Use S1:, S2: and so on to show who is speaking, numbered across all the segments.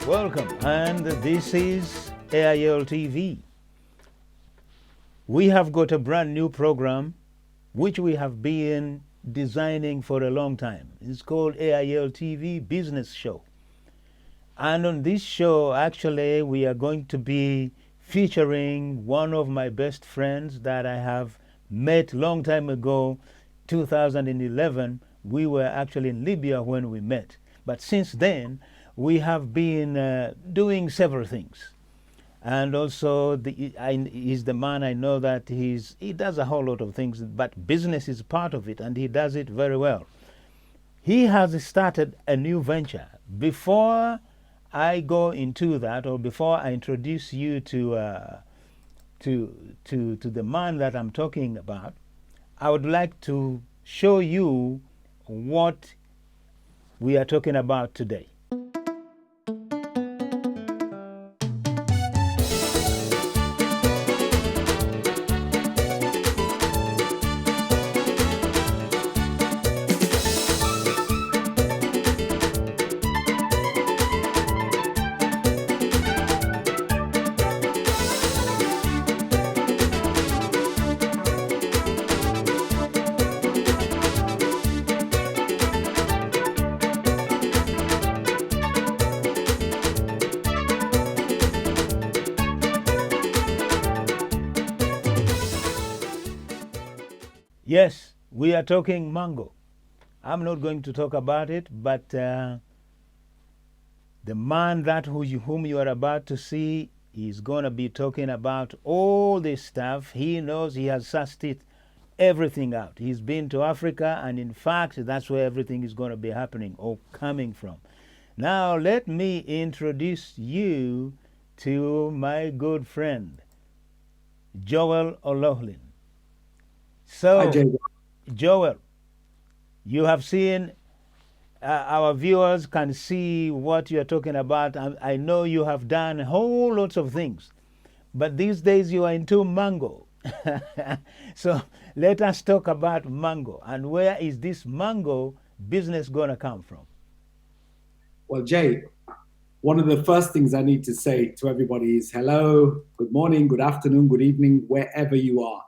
S1: Welcome, and this is AIL TV. We have got a brand new program which we have been designing for a long time. It's called AIL TV Business Show. And on this show, actually, we are going to be featuring one of my best friends that I have met long time ago, 2011. We were actually in Libya when we met. But since then, we have been doing several things. And also, he's the man I know that he does a whole lot of things, but business is part of it, and he does it very well. He has started a new venture. Before I go into that, or before I introduce you to the man that I'm talking about, I would like to show you what we are talking about today. Yes, we are talking mango. I'm not going to talk about it, but the man whom you are about to see is going to be talking about all this stuff. He knows, he has sussed it, everything out. He's been to Africa, and in fact, that's where everything is going to be happening or coming from. Now, let me introduce you to my good friend, Joel O'Loughlin. So,
S2: Hi, Jay.
S1: Joel, you have seen, our viewers can see what you're talking about. I know you have done a whole lots of things, but these days you are into mango. So let us talk about mango, and where is this mango business going to come from?
S2: Well, Jay, one of the first things I need to say to everybody is hello, good morning, good afternoon, good evening, wherever you are.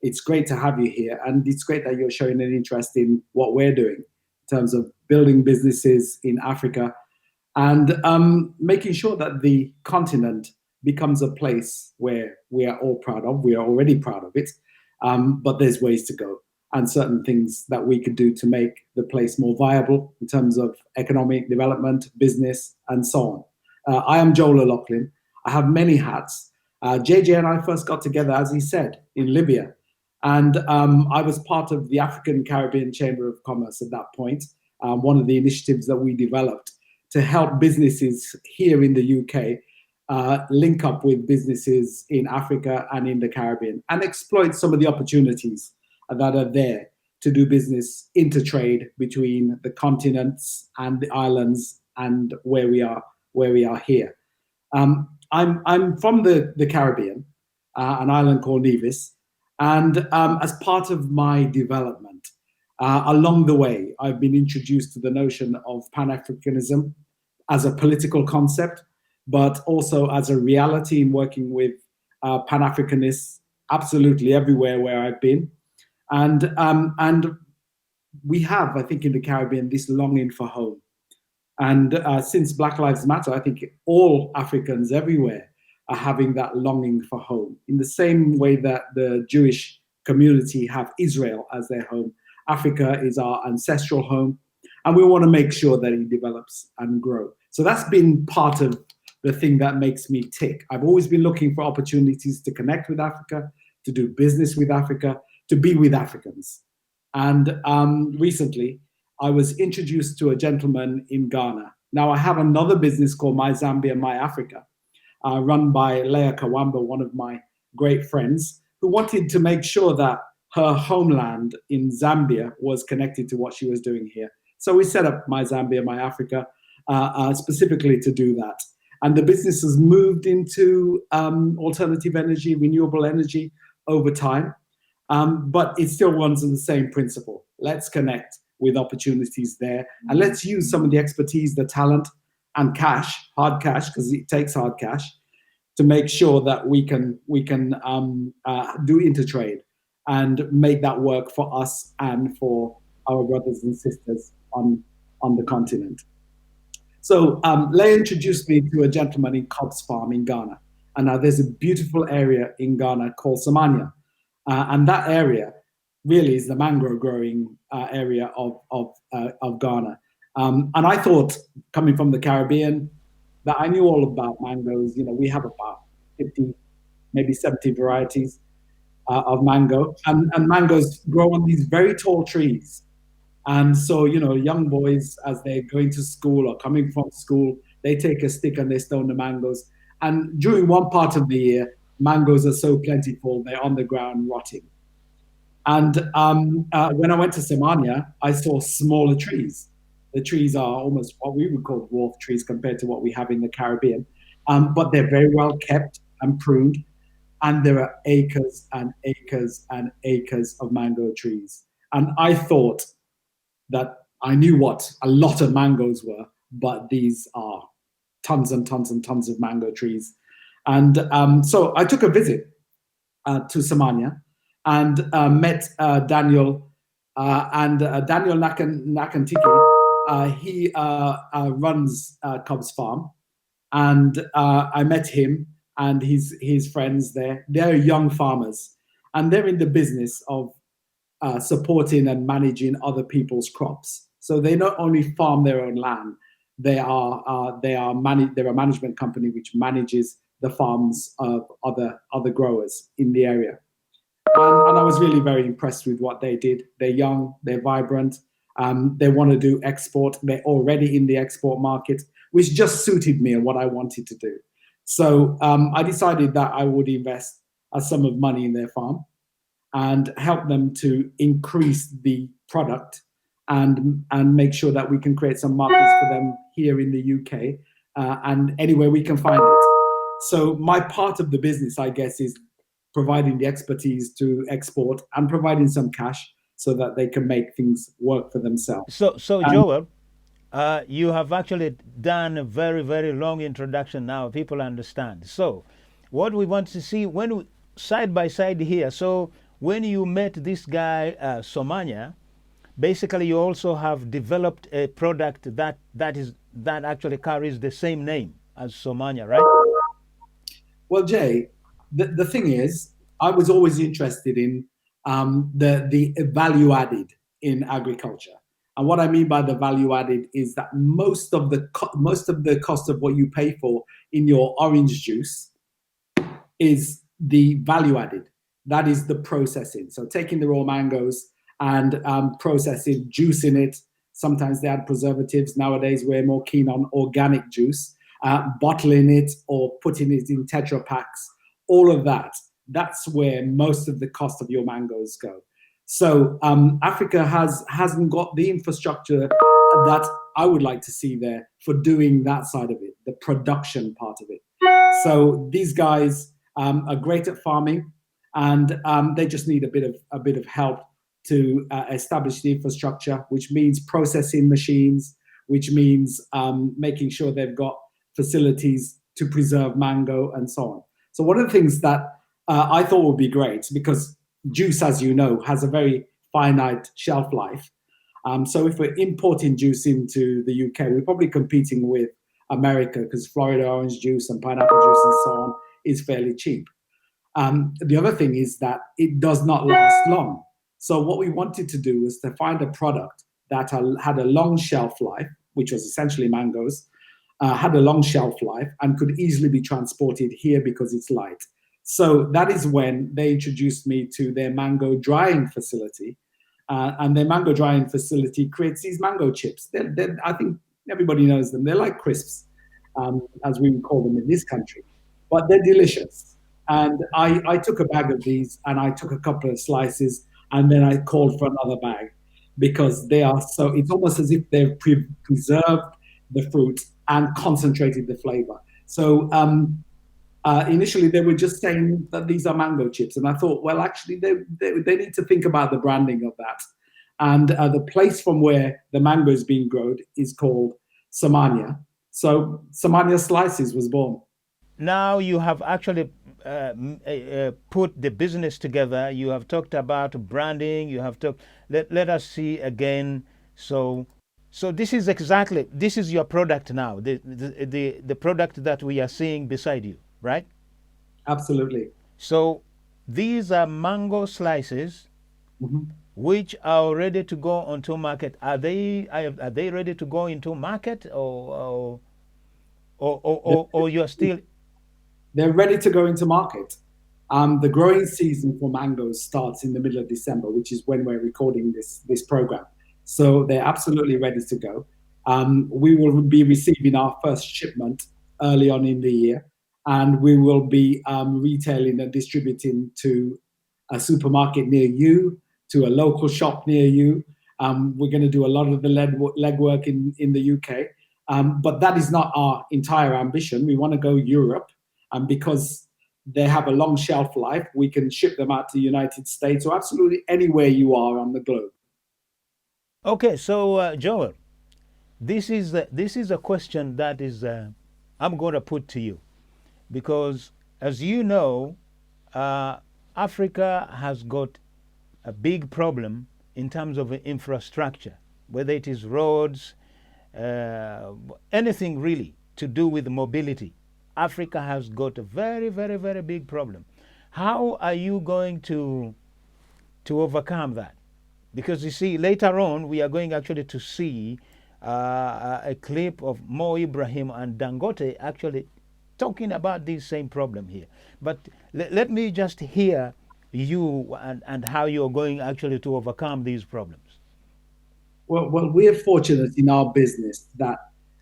S2: It's great to have you here, and it's great that you're showing an interest in what we're doing in terms of building businesses in Africa and making sure that the continent becomes a place where we are all proud of. We are already proud of it, but there's ways to go and certain things that we could do to make the place more viable in terms of economic development, business, and so on. I am Joel O'Loughlin. I have many hats. JJ and I first got together, as he said, in Libya. And I was part of the African Caribbean Chamber of Commerce at that point, one of the initiatives that we developed to help businesses here in the UK link up with businesses in Africa and in the Caribbean and exploit some of the opportunities that are there to do business intertrade between the continents and the islands and where we are here. I'm from the Caribbean, an island called Nevis. And as part of my development, along the way, I've been introduced to the notion of Pan-Africanism as a political concept, but also as a reality in working with Pan-Africanists absolutely everywhere where I've been. And we have, I think, in the Caribbean, this longing for home. And since Black Lives Matter, I think all Africans everywhere are having that longing for home. In the same way that the Jewish community have Israel as their home, Africa is our ancestral home, and we want to make sure that it develops and grow. So that's been part of the thing that makes me tick. I've always been looking for opportunities to connect with Africa, to do business with Africa, to be with Africans. And recently, I was introduced to a gentleman in Ghana. Now, I have another business called My Zambia, My Africa, run by Leah Kawamba, one of my great friends, who wanted to make sure that her homeland in Zambia was connected to what she was doing here. So we set up My Zambia, My Africa, specifically to do that. And the business has moved into alternative energy, renewable energy over time. But it still runs on the same principle. Let's connect with opportunities there, and let's use some of the expertise, the talent, and cash, hard cash, because it takes hard cash, to make sure that we can do intertrade and make that work for us and for our brothers and sisters on the continent. So Leah introduced me to a gentleman in Cobb's Farm in Ghana. And now there's a beautiful area in Ghana called Samania. And that area really is the mango growing area of Ghana. And I thought, coming from the Caribbean, that I knew all about mangoes. You know, we have about 50, maybe 70 varieties of mango. And mangoes grow on these very tall trees. And so, you know, young boys, as they're going to school or coming from school, they take a stick and they stone the mangoes. And during one part of the year, mangoes are so plentiful, they're on the ground rotting. And when I went to Samania, I saw smaller trees. The trees are almost what we would call dwarf trees compared to what we have in the Caribbean. But they're very well kept and pruned. And there are acres and acres and acres of mango trees. And I thought that I knew what a lot of mangoes were, but these are tons and tons and tons of mango trees. And so I took a visit to Samania and met Daniel Daniel Nakantiki. He runs Cobb's Farm, and I met him and his friends there. They're young farmers, and they're in the business of supporting and managing other people's crops. So they not only farm their own land, they're a management company which manages the farms of other growers in the area. And I was really very impressed with what they did. They're young, they're vibrant, they want to do export. They're already in the export market, which just suited me and what I wanted to do. So I decided that I would invest a sum of money in their farm and help them to increase the product and make sure that we can create some markets for them here in the UK and anywhere we can find it. So my part of the business, I guess, is providing the expertise to export and providing some cash so that they can make things work for themselves.
S1: So Joel, you have actually done a very, very long introduction now. People understand. So what we want to see when we, side by side here. So when you met this guy, Somania, basically you also have developed a product that actually carries the same name as Somania, right?
S2: Well, Jay, the thing is, I was always interested in the value added in agriculture. And what I mean by the value added is that most of the cost of what you pay for in your orange juice is the value added. That is the processing. So taking the raw mangoes and processing, juicing it. Sometimes they add preservatives. Nowadays, we're more keen on organic juice, bottling it or putting it in Tetra packs. All of that. That's where most of the cost of your mangoes go. So Africa hasn't got the infrastructure that I would like to see there for doing that side of it, the production part of it. So these guys are great at farming, and they just need a bit of help to establish the infrastructure, which means processing machines, which means making sure they've got facilities to preserve mango and so on. So one of the things that I thought would be great, because juice, as you know, has a very finite shelf life. So if we're importing juice into the UK, we're probably competing with America, because Florida orange juice and pineapple juice and so on is fairly cheap. The other thing is that it does not last long. So what we wanted to do was to find a product that had a long shelf life, which was essentially mangoes, had a long shelf life and could easily be transported here because it's light. So that is when they introduced me to their mango drying facility. And their mango drying facility creates these mango chips. I think everybody knows them. They're like crisps, as we would call them in this country. But they're delicious. And I took a bag of these and I took a couple of slices and then I called for another bag, because they are so, it's almost as if they've preserved the fruit and concentrated the flavor. So initially they were just saying that these are mango chips. And I thought, well, actually they need to think about the branding of that. And the place from where the mango is being grown is called Samania. So Samania Slices was born.
S1: Now you have actually put the business together. You have talked about branding. You have talked. Let us see again. So so this is your product now. The product that we are seeing beside you, right?
S2: Absolutely.
S1: So these are mango slices
S2: Mhm.
S1: which are ready to go onto market. Are they ready to go into market, or you are still?
S2: They're ready to go into market. The growing season for mangoes starts in the middle of December, which is when we're recording this program. So they're absolutely ready to go. We will be receiving our first shipment early on in the year, and we will be retailing and distributing to a supermarket near you, to a local shop near you. We're going to do a lot of the legwork in the UK, but that is not our entire ambition. We want to go Europe, and because they have a long shelf life, we can ship them out to the United States or absolutely anywhere you are on the globe.
S1: Okay, so Joel, this is a question that is I'm going to put to you because, as you know, uh, Africa has got a big problem in terms of infrastructure, whether it is roads, uh, anything really to do with mobility. Africa has got a very, very, very big problem. How are you going to overcome that? Because you see, later on, we are going actually to see a clip of Mo Ibrahim and Dangote actually talking about this same problem here. But let me just hear you and how you're going actually to overcome these problems.
S2: Well, we're fortunate in our business that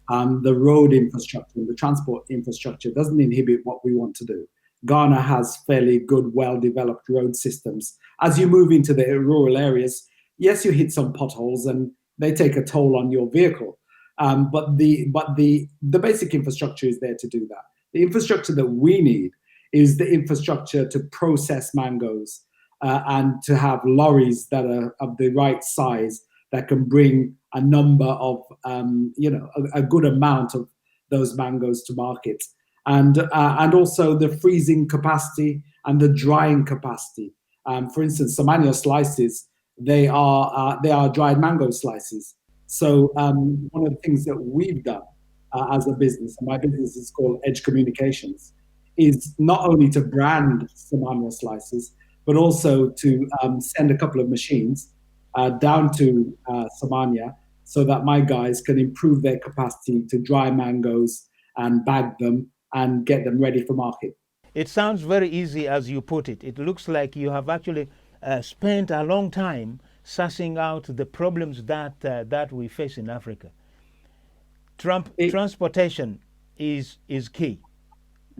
S2: the road infrastructure and the transport infrastructure doesn't inhibit what we want to do. Ghana has fairly good, well-developed road systems. As you move into the rural areas, yes, you hit some potholes and they take a toll on your vehicle, but the basic infrastructure is there to do that. The infrastructure that we need is the infrastructure to process mangoes and to have lorries that are of the right size that can bring a number of, a good amount of those mangoes to market, and also the freezing capacity and the drying capacity. For instance, Samania slices, they are dried mango slices. So one of the things that we've done as a business, and my business is called Edge Communications, is not only to brand Samania slices, but also to send a couple of machines down to Samania so that my guys can improve their capacity to dry mangoes and bag them and get them ready for market.
S1: It sounds very easy as you put it. It looks like you have actually spent a long time sussing out the problems that we face in Africa.
S2: It,
S1: Transportation is key,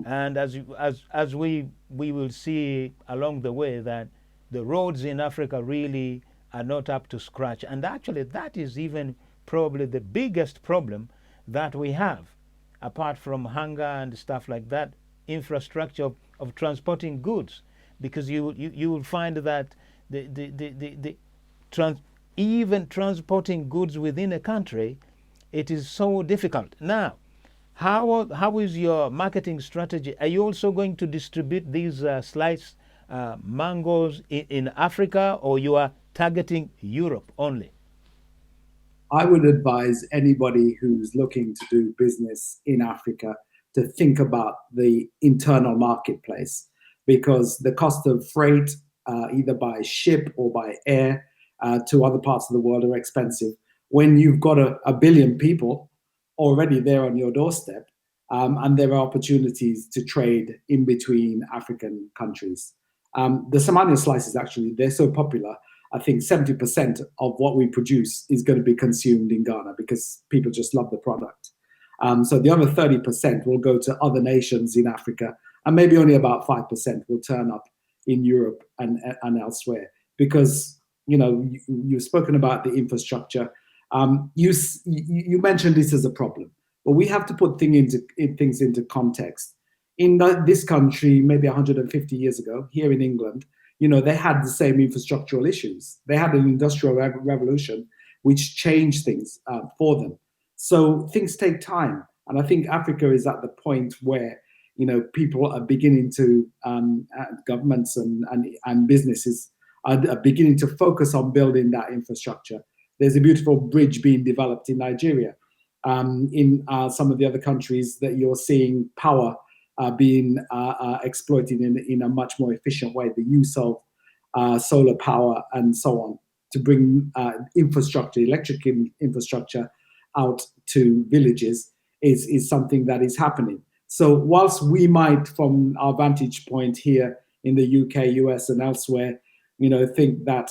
S1: and as we will see along the way that the roads in Africa really are not up to scratch, and actually that is even probably the biggest problem that we have, apart from hunger and stuff like that. Infrastructure of transporting goods, because you will find that the trans, even transporting goods within a country, it is so difficult. Now, how is your marketing strategy? Are you also going to distribute these sliced mangoes in Africa, or you are targeting Europe only?
S2: I would advise anybody who's looking to do business in Africa to think about the internal marketplace, because the cost of freight, either by ship or by air, to other parts of the world are expensive. When you've got a billion people already there on your doorstep, and there are opportunities to trade in between African countries. The Samania slices, actually, they're so popular. I think 70% of what we produce is going to be consumed in Ghana because people just love the product. So the other 30% will go to other nations in Africa, and maybe only about 5% will turn up in Europe and elsewhere. Because you've spoken about the infrastructure. You mentioned this as a problem, but we have to put things into context. In this country, maybe 150 years ago, here in England, they had the same infrastructural issues. They had an industrial revolution, which changed things for them. So things take time. And I think Africa is at the point where, people are beginning to, governments and businesses are beginning to focus on building that infrastructure. There's a beautiful bridge being developed in Nigeria. In some of the other countries that you're seeing power being exploited in a much more efficient way, the use of solar power and so on, to bring infrastructure, electric infrastructure out to villages is something that is happening. So whilst we might, from our vantage point here in the UK, US, and elsewhere, think that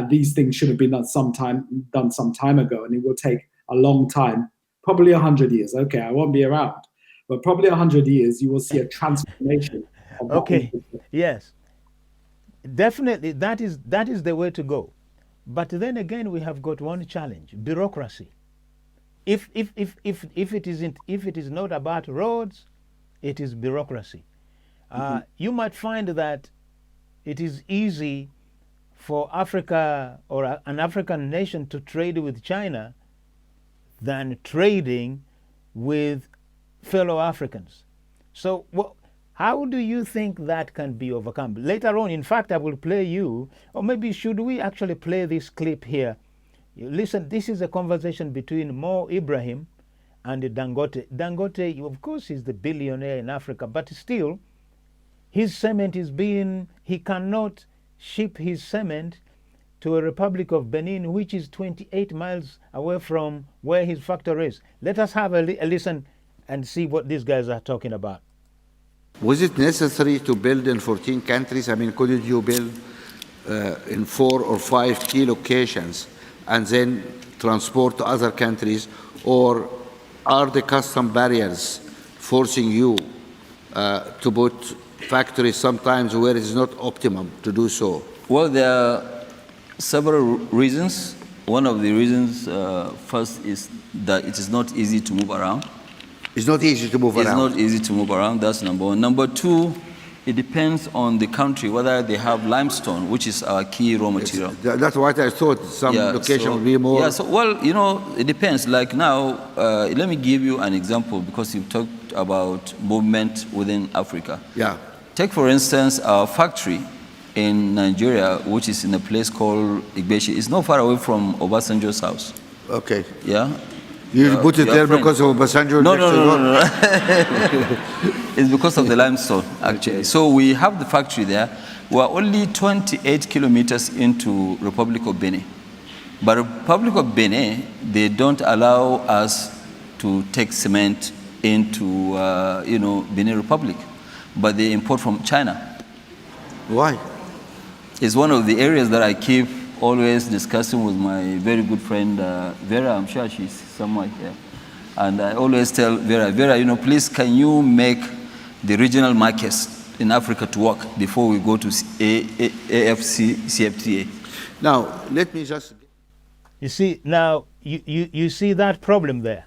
S2: these things should have been done some time ago, and it will take a long time, probably 100 years. Okay, I won't be around, but probably 100 years, you will see a transformation of that
S1: Okay,
S2: infrastructure.
S1: yes, definitely that is the way to go. But then again, we have got one challenge: bureaucracy. If it is not about roads, it is bureaucracy. You might find that it is easy for Africa or an African nation to trade with China than trading with fellow Africans. So, how do you think that can be overcome? Later on, in fact, I will play you, or maybe should we actually play this clip here? Listen, this is a conversation between Mo Ibrahim and Dangote. Dangote, of course, is the billionaire in Africa, but still, his cement he cannot ship his cement to a Republic of Benin, which is 28 miles away from where his factory is. Let us have a listen and see what these guys are talking about.
S3: Was it necessary to build in 14 countries? I mean, couldn't you build in 4 or 5 key locations and then transport to other countries? Or are the custom barriers forcing you to put factories sometimes where it is not optimum to do so?
S4: Well, there are several reasons. One of the reasons, first, is that it is not easy to move around.
S3: It's not easy to move around.
S4: It's not easy to move around, that's number one. Number two, it depends on the country, whether they have limestone, which is our key raw material.
S3: That's what I thought. Some location will be more.
S4: Yeah, so, well, it depends. Like now, let me give you an example, because you've talked about movement within Africa.
S3: Yeah.
S4: Take, for instance, our factory in Nigeria, which is in a place called Igbeshi. It's not far away from Obasanjo's house.
S3: Okay.
S4: Yeah.
S3: You put it there
S4: friend.
S3: Because of Obasanjo?
S4: No. It's because of the limestone, actually. Okay. So we have the factory there. We are only 28 kilometers into Republic of Benin. But Republic of Benin, they don't allow us to take cement into, Benin Republic. But they import from China.
S3: Why?
S4: It's one of the areas that I keep always discussing with my very good friend, Vera. I'm sure she's somewhere here. And I always tell Vera, please, can you make the regional markets in Africa to work before we go to AFCFTA?
S3: Now, let me just...
S1: You see, now, you see that problem there.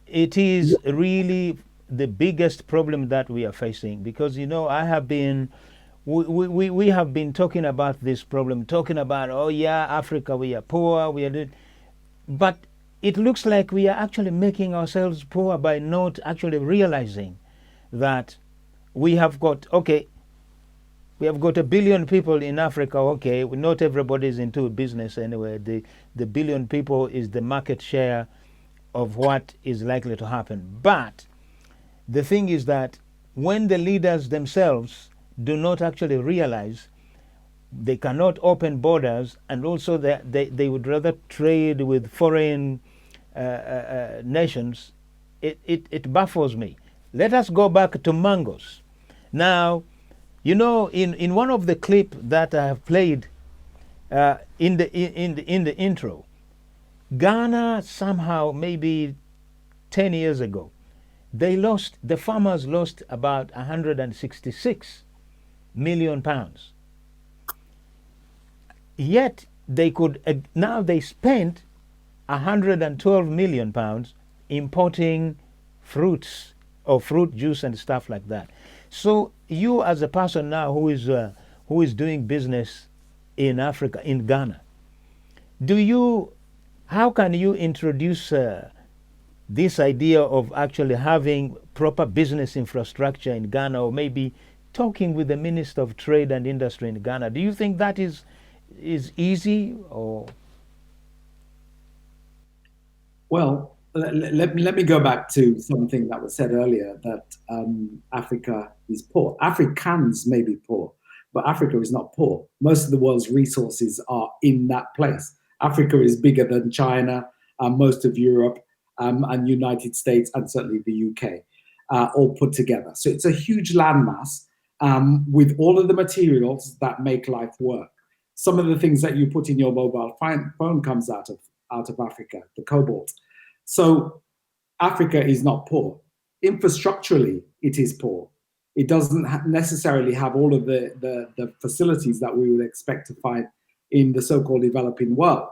S1: It is really the biggest problem that we are facing, because, I have been... We have been talking about this problem, talking about, oh yeah, Africa, we are poor, but it looks like we are actually making ourselves poor by not actually realizing that we have got a billion people in Africa. Okay, not everybody is into business anyway. The billion people is the market share of what is likely to happen. But the thing is that when the leaders themselves do not actually realize they cannot open borders, and also that they would rather trade with foreign nations, it baffles me. Let us go back to mangoes. Now, in one of the clip that I have played in the intro, Ghana somehow, maybe 10 years ago, the farmers lost about 166 million pounds. Yet they could now they spent 112 million pounds importing fruits or fruit juice and stuff like that. So you, as a person now who is doing business in Africa, in Ghana, how can you introduce this idea of actually having proper business infrastructure in Ghana, or maybe talking with the Minister of Trade and Industry in Ghana, do you think that is easy? Or
S2: Well, let me go back to something that was said earlier, that Africa is poor. Africans may be poor, but Africa is not poor. Most of the world's resources are in that place. Africa is bigger than China, most of Europe, and United States, and certainly the UK, all put together. So it's a huge landmass with all of the materials that make life work. Some of the things that you put in your mobile phone comes out of Africa, the cobalt. So Africa is not poor. Infrastructurally, it is poor. It doesn't necessarily have all of the facilities that we would expect to find in the so-called developing world,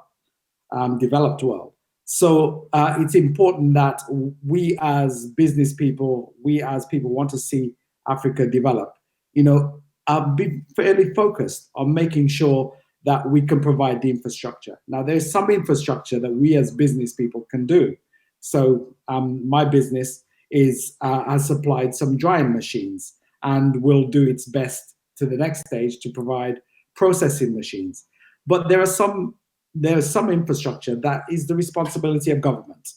S2: developed world. So it's important that we as business people, we as people want to see Africa develop, be fairly focused on making sure that we can provide the infrastructure. Now, there's some infrastructure that we as business people can do. So my business has supplied some drying machines and will do its best to the next stage to provide processing machines. But there is some infrastructure that is the responsibility of government.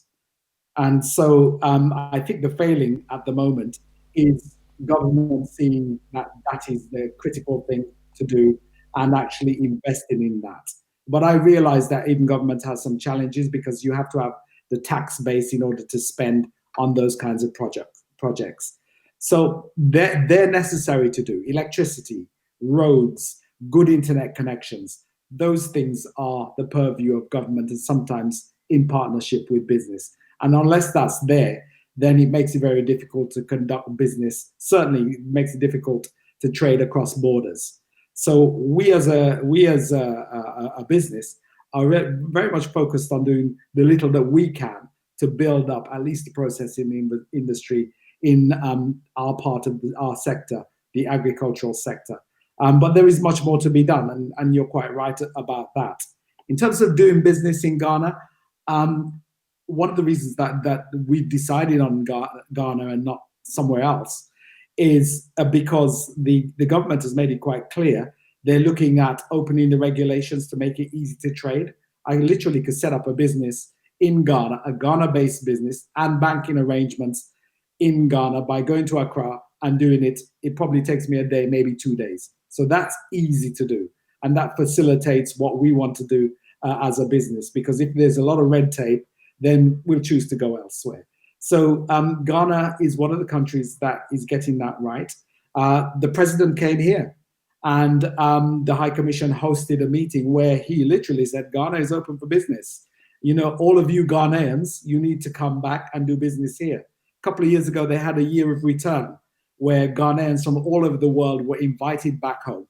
S2: And so I think the failing at the moment is government seeing that that is the critical thing to do and actually investing in that. But I realize that even government has some challenges, because you have to have the tax base in order to spend on those kinds of projects. So they're necessary to do. Electricity, roads, good internet connections, those things are the purview of government, and sometimes in partnership with business. And unless that's there, then it makes it very difficult to conduct business. Certainly, it makes it difficult to trade across borders. So we as a business are very much focused on doing the little that we can to build up at least the processing industry in our part of our sector, the agricultural sector. But there is much more to be done, and you're quite right about that. In terms of doing business in Ghana, one of the reasons that we've decided on Ghana and not somewhere else is because the government has made it quite clear they're looking at opening the regulations to make it easy to trade. I literally could set up a business in Ghana, a Ghana-based business, and banking arrangements in Ghana by going to Accra and doing it. It probably takes me a day, maybe 2 days. So that's easy to do. And that facilitates what we want to do as a business, because if there's a lot of red tape, then we'll choose to go elsewhere. So Ghana is one of the countries that is getting that right. The president came here, and the High Commission hosted a meeting where he literally said, Ghana is open for business. All of you Ghanaians, you need to come back and do business here. A couple of years ago, they had a year of return where Ghanaians from all over the world were invited back home.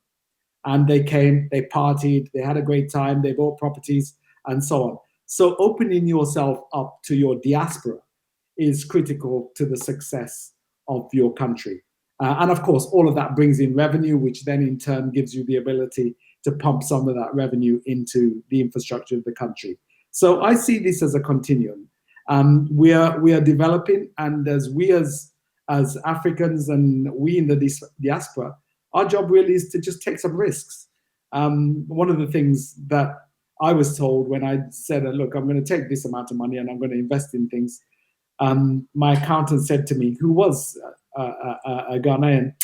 S2: And they came, they partied, they had a great time, they bought properties, and so on. So opening yourself up to your diaspora is critical to the success of your country. And of course, all of that brings in revenue, which then in turn gives you the ability to pump some of that revenue into the infrastructure of the country. So I see this as a continuum. We are developing, and as Africans and we in the diaspora, our job really is to just take some risks. One of the things that I was told when I said, look, I'm going to take this amount of money and I'm going to invest in things, my accountant said to me, who was a Ghanaian,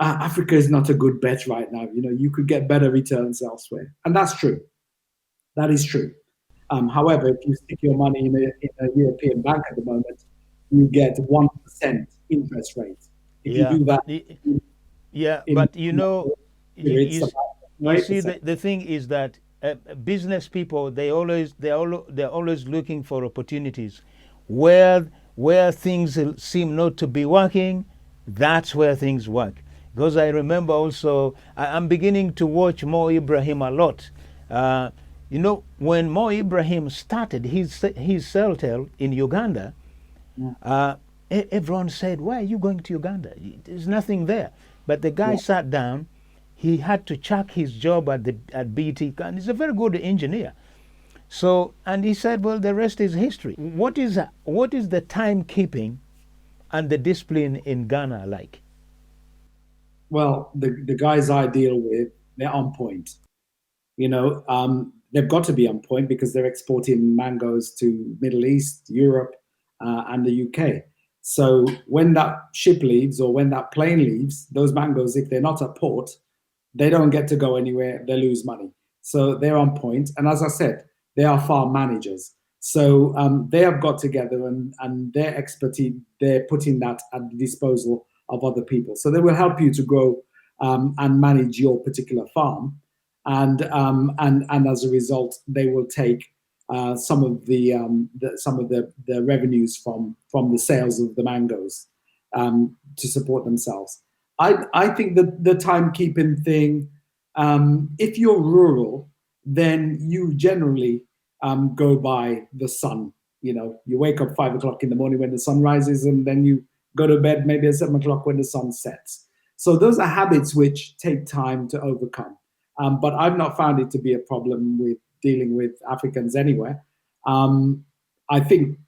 S2: Africa is not a good bet right now. You could get better returns elsewhere. And that's true. That is true. However, if you stick your money in a European bank at the moment, you get 1% interest rate. If you do that,
S1: but you see, the thing is that business people, they're always looking for opportunities where things seem not to be working. That's where things work. Because I remember also, I'm beginning to watch Mo Ibrahim a lot. When Mo Ibrahim started his Celtel in Uganda, everyone said, why are you going to Uganda? There's nothing there. But the guy sat down. He had to chuck his job at BT, and he's a very good engineer. So, and he said, well, the rest is history. What is the timekeeping and the discipline in Ghana like?
S2: Well, the guys I deal with, they're on point. They've got to be on point because they're exporting mangoes to Middle East, Europe, and the UK. So when that ship leaves or when that plane leaves, those mangoes, if they're not at port, they don't get to go anywhere. They lose money. So they're on point. And as I said, they are farm managers. So they have got together and their expertise, they're putting that at the disposal of other people. So they will help you to grow and manage your particular farm. And as a result, they will take some of the revenues from the sales of the mangoes to support themselves. I think that the timekeeping thing, if you're rural, then you generally go by the sun. You wake up 5 o'clock in the morning when the sun rises, and then you go to bed maybe at 7 o'clock when the sun sets. So those are habits which take time to overcome. But I've not found it to be a problem with dealing with Africans anywhere. I think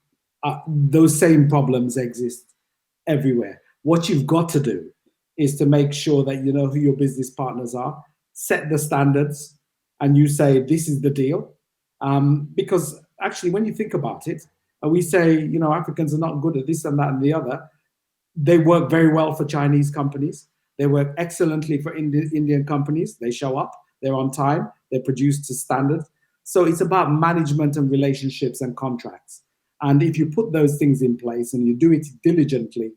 S2: those same problems exist everywhere. What you've got to do is to make sure that you know who your business partners are, set the standards, and you say, this is the deal. Because actually, when you think about it, we say, Africans are not good at this and that and the other. They work very well for Chinese companies. They work excellently for Indian companies. They show up, they're on time, they produce to standards. So it's about management and relationships and contracts. And if you put those things in place and you do it diligently,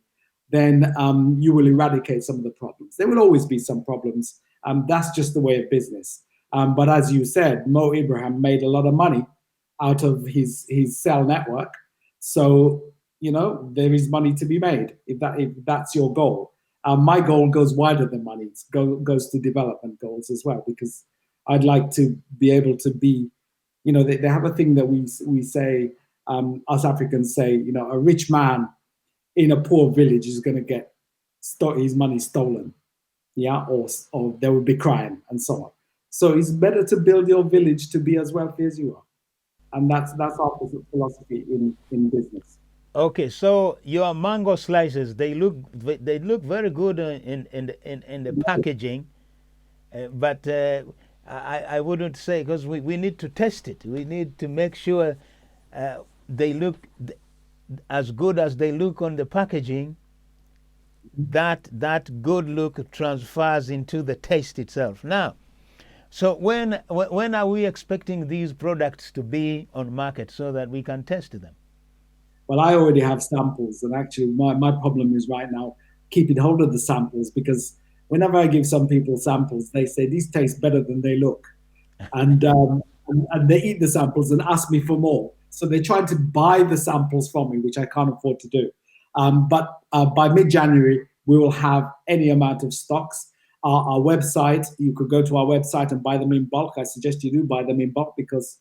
S2: then you will eradicate some of the problems. There will always be some problems. That's just the way of business. But as you said, Mo Ibrahim made a lot of money out of his cell network. So, there is money to be made if that's your goal. My goal goes wider than money. It goes to development goals as well, because I'd like to be able to be, they have a thing that we say, us Africans say, a rich man in a poor village is going to get his money stolen, yeah, or there will be crime and so on. So it's better to build your village to be as wealthy as you are, and that's our philosophy in business.
S1: Okay, so your mango slices, they look very good in the packaging, but I wouldn't say, because we need to test it. We need to make sure they look as good as they look on the packaging. That good look transfers into the taste itself. Now, so when are we expecting these products to be on market so that we can test them?
S2: Well, I already have samples, and actually, my problem is right now keeping hold of the samples, because whenever I give some people samples, they say these taste better than they look, and and they eat the samples and ask me for more. So they're trying to buy the samples from me, which I can't afford to do. But by mid-January, we will have any amount of stocks. Our website, you could go to our website and buy them in bulk. I suggest you do buy them in bulk, because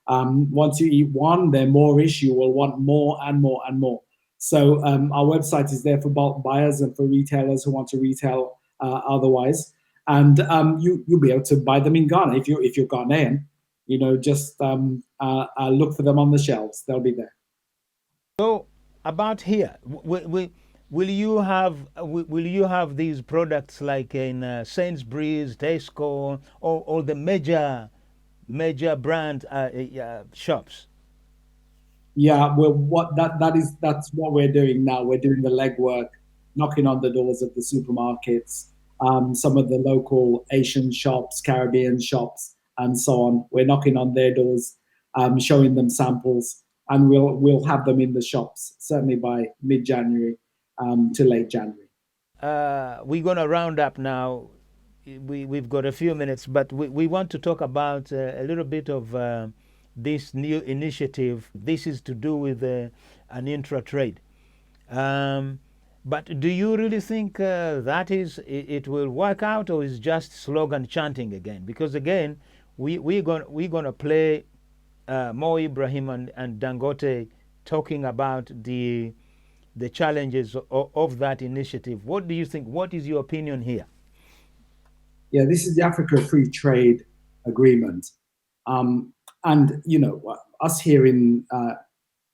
S2: once you eat one, then more-ish, you will want more and more and more. So our website is there for bulk buyers and for retailers who want to retail otherwise. And you'll be able to buy them in Ghana. If you're Ghanaian, just look for them on the shelves. They'll be there.
S1: So about here, will you have these products like in Sainsbury's, Tesco, or the major brand shops?
S2: Yeah, well, that's what we're doing now. We're doing the legwork, knocking on the doors of the supermarkets, some of the local Asian shops, Caribbean shops, and so on. We're knocking on their doors, showing them samples, and we'll have them in the shops certainly by mid-January to late January.
S1: We're going to round up now. We've got a few minutes, but we want to talk about a little bit of this new initiative. This is to do with an intra-trade. But do you really think that it will work out, or is just slogan chanting again? Because again, we're going to play Mo Ibrahim and Dangote talking about the challenges of that initiative. What do you think? What is your opinion here?
S2: Yeah, this is the Africa Free Trade Agreement. And us here in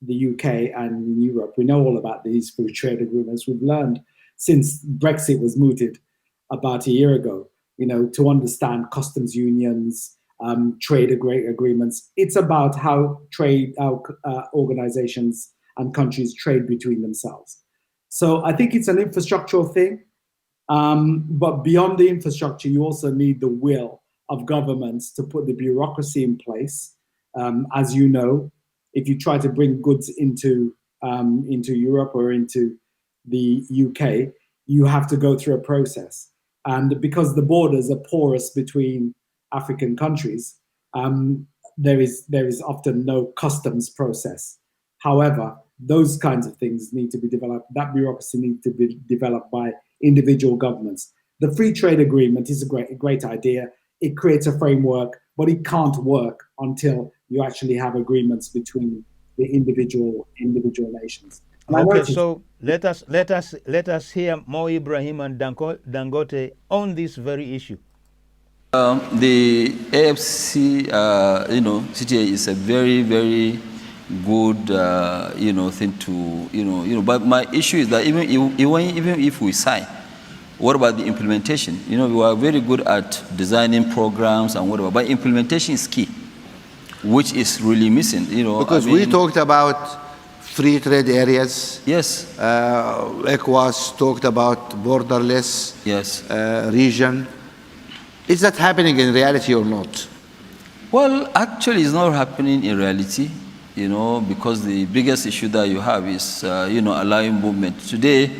S2: the UK and in Europe, we know all about these free trade agreements. We've learned since Brexit was mooted about a year ago, to understand customs unions, trade agreements. It's about how organizations and countries trade between themselves. So I think it's an infrastructural thing. But beyond the infrastructure, you also need the will of governments to put the bureaucracy in place. As you know, if you try to bring goods into Europe or into the UK, you have to go through a process. And because the borders are porous between African countries, there is often no customs process. However, those kinds of things need to be developed. That bureaucracy needs to be developed by individual governments. The free trade agreement is a great idea. It creates a framework, but it can't work until you actually have agreements between the individual nations. And
S1: Okay, so let us hear Mo Ibrahim and Dangote on this very issue.
S4: The AFC, CTA is a very, very good, thing to, But my issue is that even if we sign, what about the implementation? We are very good at designing programs and whatever, but implementation is key, which is really missing.
S3: Because we talked about free trade areas.
S4: Yes.
S3: ECOWAS talked about borderless region. Is that happening in reality or not?
S4: Well, actually, it's not happening in reality, because the biggest issue that you have is, allowing movement. Today,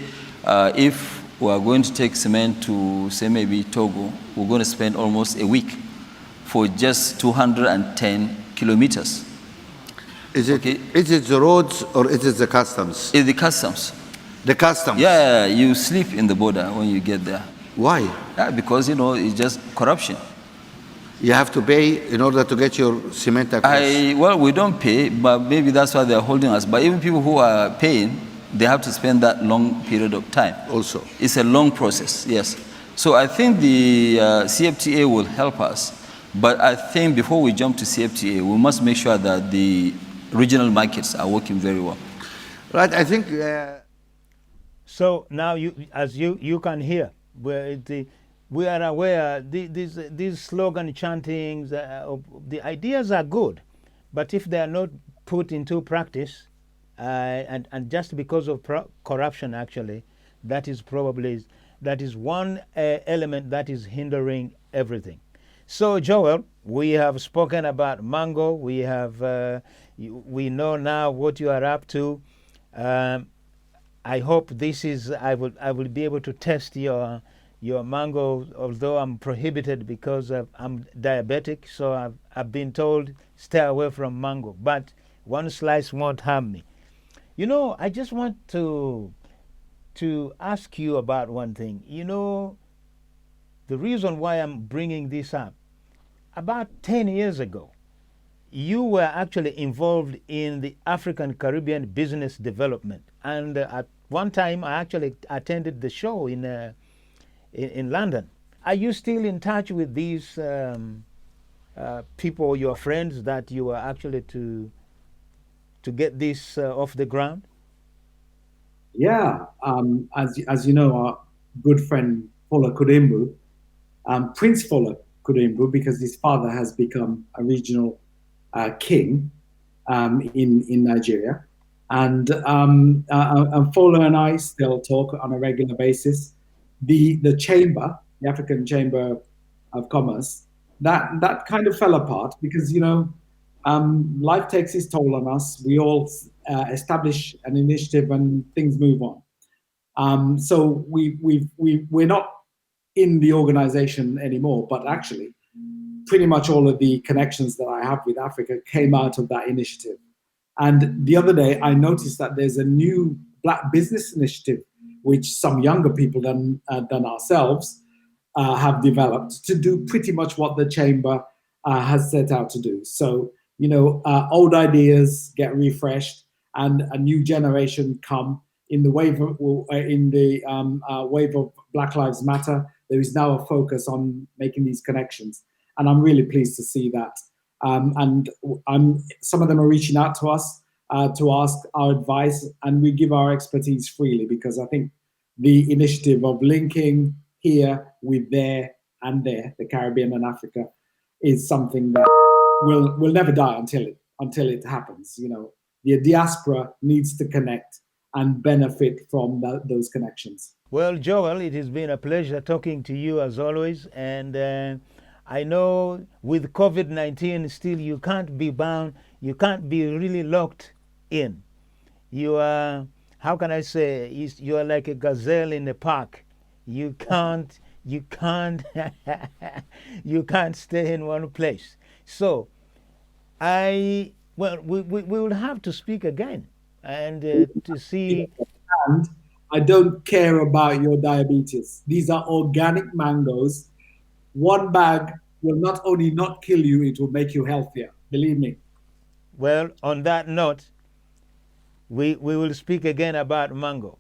S4: if we are going to take cement to, say, maybe Togo, we're going to spend almost a week for just 210 kilometers.
S3: Is it the roads or is it the customs?
S4: It's the customs.
S3: The customs?
S4: Yeah, you sleep in the border when you get there.
S3: Why?
S4: Yeah, because, it's just corruption.
S3: You have to pay in order to get your cement across?
S4: Well, we don't pay, but maybe that's why they're holding us. But even people who are paying, they have to spend that long period of time.
S3: Also.
S4: It's a long process, yes. So I think the CFTA will help us. But I think before we jump to CFTA, we must make sure that the regional markets are working very well.
S3: Right, I think...
S1: So now, as you can hear, we are aware these slogan chantings, the ideas are good, but if they are not put into practice, and just because of corruption, actually, that is one element that is hindering everything. So, Joel, we have spoken about mango. We know now what you are up to. I hope I will be able to test your mango, although I'm prohibited because I'm diabetic. So I've been told stay away from mango. But one slice won't harm me. I just want to ask you about one thing. The reason why I'm bringing this up, about 10 years ago, you were actually involved in the African Caribbean business development. And at one time, I actually attended the show in London. Are you still in touch with these people, your friends, that you were actually to get this off the ground?
S2: Yeah, as you know, our good friend Fola Kudembu, Prince Fola Kudembu, because his father has become a regional king in Nigeria, and Fola and I still talk on a regular basis. The chamber, the African Chamber of Commerce, that kind of fell apart because life takes its toll on us. We all establish an initiative and things move on. So we're not in the organization anymore, but actually pretty much all of the connections that I have with Africa came out of that initiative. And the other day I noticed that there's a new Black business initiative, which some younger people than ourselves have developed to do pretty much what the chamber has set out to do. So, old ideas get refreshed and a new generation come. In the wave of Black Lives Matter, there is now a focus on making these connections. And I'm really pleased to see that. And some of them are reaching out to us to ask our advice, and we give our expertise freely, because I think the initiative of linking here with there and there, the Caribbean and Africa, is something that will never die until it happens. You know, the diaspora needs to connect and benefit from those connections.
S1: Well, Joel, it has been a pleasure talking to you as always, and I know with COVID-19 still you can't be bound, you can't be really locked in. You are, how can I say, you are like a gazelle in the park. You can't, you can't stay in one place. So, well, we will have to speak again and to see.
S2: And I don't care about your diabetes. These are organic mangoes. One bag will not only not kill you, it will make you healthier. Believe me.
S1: Well, on that note, we will speak again about mango.